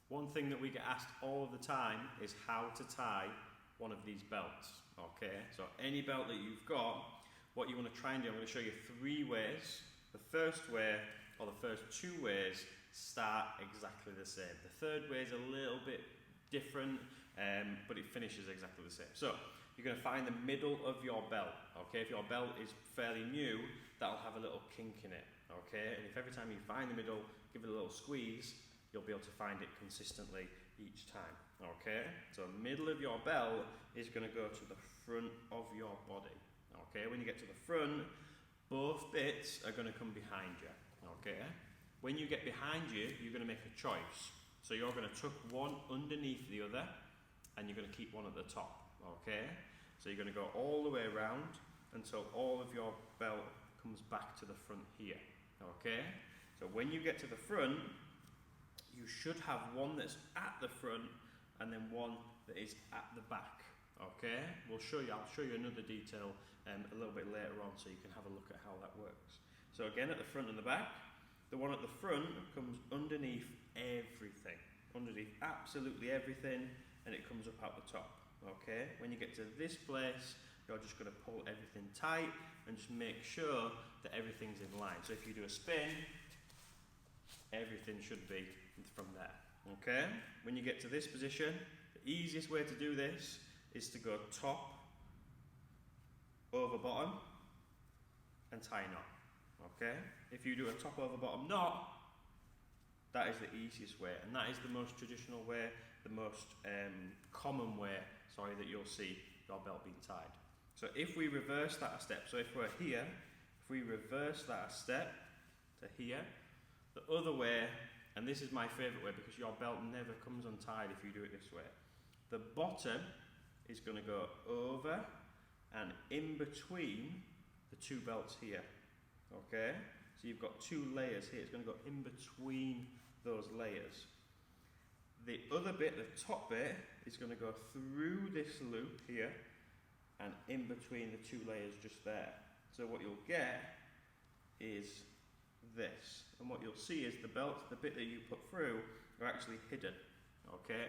One thing that we get asked all of the time is how to tie one of these belts, okay? So any belt that you've got, what you want to try and do, I'm going to show you 3 ways. The first way, or the first 2 ways, start exactly the same. The third way is a little bit different, but it finishes exactly the same. So you're going to find the middle of your belt, okay? If your belt is fairly new, that'll have a little kink in it, okay? And if every time you find the middle, give it a little squeeze, you'll be able to find it consistently each time, okay? So middle of your belt is going to go to the front of your body, okay? When you get to the front, both bits are going to come behind you, okay? When you get behind you, you're going to make a choice. So you're going to tuck one underneath the other, and you're going to keep one at the top, okay? So you're going to go all the way around until all of your belt comes back to the front here, okay? So when you get to the front, you should have one that's at the front and then one that is at the back, okay? I'll show you another detail a little bit later on so you can have a look at how that works. So again, at the front and the back, the one at the front comes underneath everything, underneath absolutely everything, and it comes up out the top, okay? When you get to this place, you're just going to pull everything tight and just make sure that everything's in line. So if you do a spin, everything should be from there, okay? When you get to this position, the easiest way to do this is to go top over bottom and tie a knot, okay? If you do a top over bottom knot, that is the easiest way, and that is the most traditional way, the most common way, that you'll see your belt being tied. So if we reverse that a step, so if we're here, if we reverse that a step to here, the other way, and this is my favourite way because your belt never comes untied if you do it this way. The bottom is going to go over and in between the 2 belts here, okay? So you've got 2 layers here, it's going to go in between those layers. The other bit, the top bit, is going to go through this loop here and in between the 2 layers just there. So what you'll get is this, and what you'll see is the belt, the bit that you put through, are actually hidden, okay?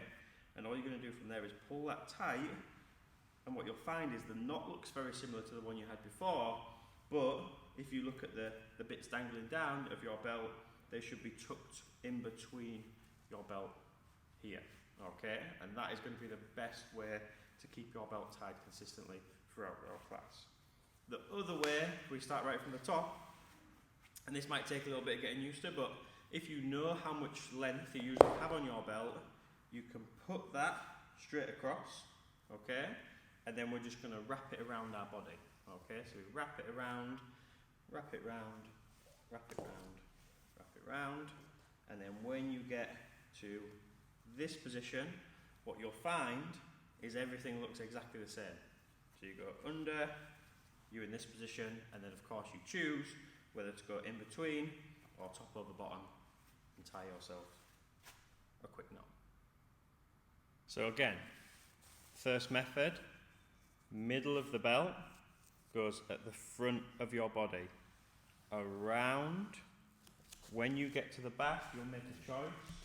And all you're going to do from there is pull that tight, and what you'll find is the knot looks very similar to the one you had before, but if you look at the bits dangling down of your belt, they should be tucked in between your belt here, okay? And that is going to be the best way to keep your belt tied consistently throughout your class. The other way, we start right from the top, and this might take a little bit of getting used to, but if you know how much length you usually have on your belt, you can put that straight across, okay? And then we're just going to wrap it around our body, okay? So we wrap it around, wrap it round, wrap it round, wrap it round, and then when you get to this position, what you'll find is everything looks exactly the same. So you go under, you're in this position, and then of course you choose whether to go in between or top over bottom and tie yourself a quick knot. So again, first method, middle of the belt goes at the front of your body, around. When you get to the back, you'll make a choice.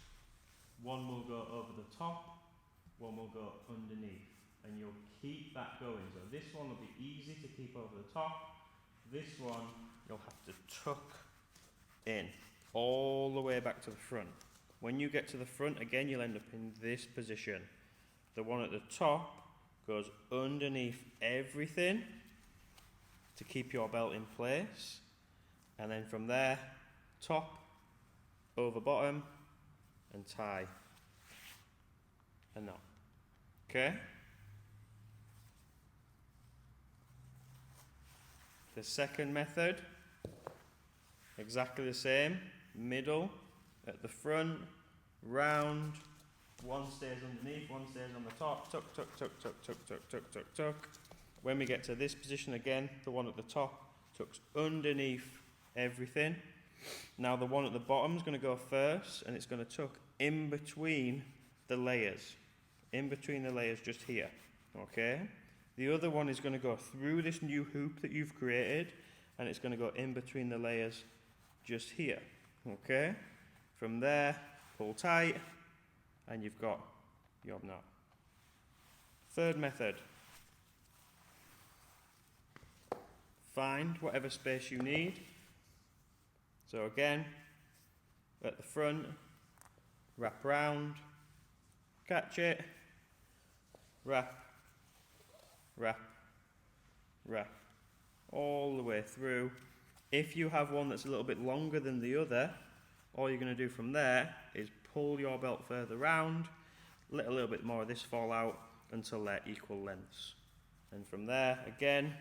One will go over the top, one will go underneath, and you'll keep that going. So this one will be easy to keep over the top. This one, you'll have to tuck in all the way back to the front. When you get to the front, again, you'll end up in this position. The one at the top goes underneath everything to keep your belt in place. And then from there, top, over bottom, and tie a knot. Okay? The second method, exactly the same, middle, at the front, round, one stays underneath, one stays on the top, tuck, tuck, tuck, tuck, tuck, tuck, tuck, tuck, tuck. When we get to this position again, the one at the top tucks underneath everything. Now the one at the bottom is going to go first, and it's going to tuck in between the layers. In between the layers just here, okay? The other one is going to go through this new hoop that you've created, and it's going to go in between the layers just here, okay? From there, pull tight, and you've got your knot. Third method. Find whatever space you need. So again, at the front, wrap round, catch it, wrap, wrap, wrap, all the way through. If you have one that's a little bit longer than the other, all you're going to do from there is pull your belt further round, let a little bit more of this fall out until they're equal lengths. And from there, again,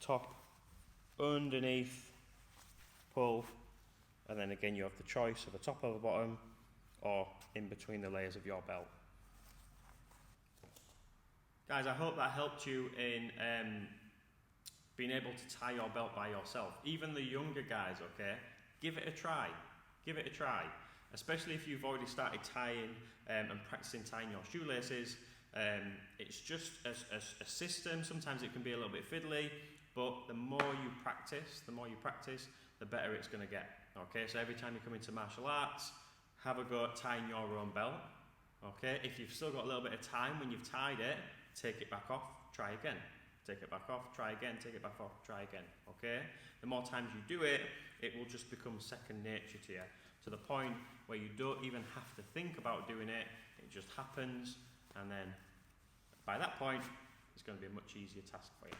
top, underneath, pull, and then again you have the choice of a top over bottom or in between the layers of your belt. Guys, I hope that helped you in being able to tie your belt by yourself. Even the younger guys, okay, give it a try. Give it a try. Especially if you've already started tying and practicing tying your shoelaces. It's just a system. Sometimes it can be a little bit fiddly, but the more you practice, the better it's going to get. Okay, so every time you come into martial arts, have a go at tying your own belt. Okay, if you've still got a little bit of time when you've tied it, take it back off, try again. Take it back off, try again, take it back off, try again. Okay, the more times you do it, it will just become second nature to you, to the point where you don't even have to think about doing it. It just happens, and then by that point, it's going to be a much easier task for you.